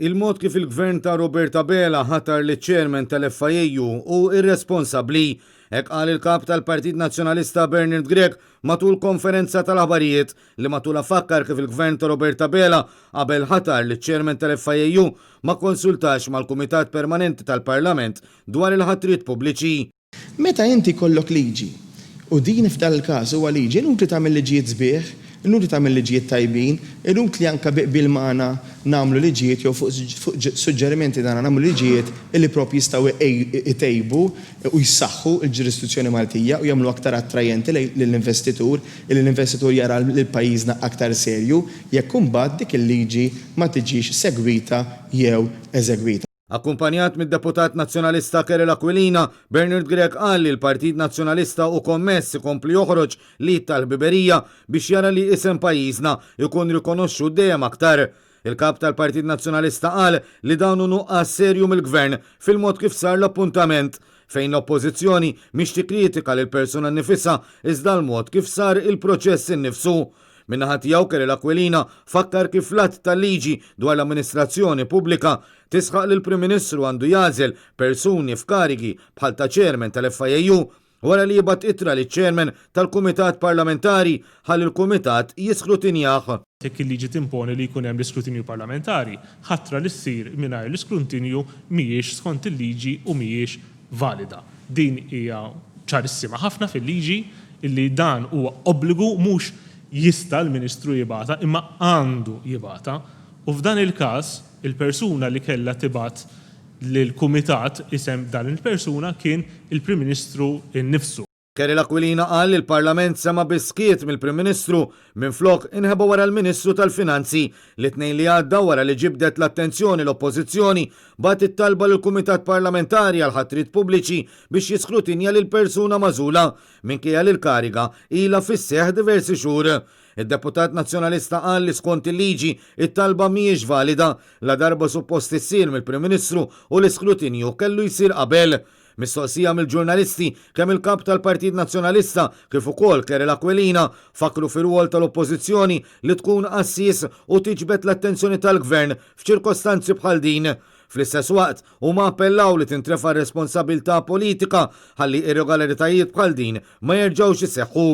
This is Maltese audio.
Il-mod kif il-gvern ta' Roberta Bela ħatar li ċermen tal-FIU u irresponsabbli, hekk qal il-kap tal-Partit Nazzjonalista Bernard Grech matul konferenza tal-aħbarijiet li matul fakkar kif il-gvern ta' Roberta Bela qabel ħatar li ċermen tal-FIU ma konsultax mal-Kumitat Permanenti tal-Parlament dwar il-ħatriet pubbliċi. Meta inti kollok liġi u din f'dan il-każ huwa liġi inutli tagħmel liġijiet sbieħ, inutli tagħmel liġijiet tajbin, inutli anke bil-magħna nagħmlu liġijiet jew fuq suġġerimenti tagħna nagħmlu liġijiet illi propri jistgħu itejbu u jsaħħu l-ġurisdizzjoni Maltija u jagħmlu aktar attrajenti lill-investitur, illi l-investitur jara l-pajjiżna aktar serju jekk imbagħad dik il-liġi ma tiġix segwita jew eżegwita. Akkumpanjat mid-deputat nazzjonalista Kerel Aquilina, Bernard Grech qal li l-Partit Nazzjonalista u kommess ikompli joħroġ li tal-biberija biex jara li isem pajjiżna jkun rikonoxxu dejjem aktar. Il-kap tal-Partit Nazzjonalista qal li dawn nuqqas serju mill-gvern fil-mod kif sar l-appuntament fejn l-oppożizzjoni mhix tikkritika lil persuna nnifisha iżda l-mod kif sar il-proċess innifsu. Minnaħa tiegħu Kerel Aquilina fakkar kif l-att tal-liġi dwar l-amministrazzjoni pubblika tisħaq li l-Prim Ministru għandu jażel persuni f'karigi bħal ta' ċermen tal-FIU wara li jibgħat ittra li ċermen tal-Kumitat Parlamentari ħalli l-Kumitat jiskrutinjah. Jekk il-liġi timponi li jkun hemm l-iskrutinju parlamentari, ħatra li ssir mingħajr l-iskrutinju mhijiex skont il-liġi u mhijiex valida. Din hija ċarissima ħafna fil-liġi illi dan huwa obbligu mhux jista' l-Ministru jibata imma għandu jibata u f'dan il-każ il-persuna li kellha tibgħat lill-Kumitat isem dan il-persuna kien il-Prim Ministru innifsu. Kerel Aquilina qal li l-Parlament sema biskiet mill-Prim Ministru minflok inħeba wara l-Ministru tal-Finanzi li tnejn li għadda wara li ġibdet l-attenzjoni l-Oppożizzjoni bagħat it-talba lill-Kumitat Parlamentari għal ħatriet pubbliċi biex jiskrutinja lil persuna magħżula minkejja li l-kariga ilha fis-seħħ diversi xhur. Id-deputat nazzjonalista qal li skont il-liġi it-talba mhijiex valida la darba suppost issir mill-Prim Ministru u l-iskrutinju kellu jsir qabel. Mistoqsija mill-ġurnalisti kemm il-kap tal-Partit Nazzjonalista kif ukoll Kerel Aquilina fakru fir-rwol tal-Oppożizzjoni li tkun assis u tiġbed l-attenzjoni tal-Gvern f'ċirkostanzi bħal din. Fl-istess waqt huma appellaw li tintrefa' responsabilità politika ħalli irregolaritajiet bħal din ma jerġgħux iseħħu.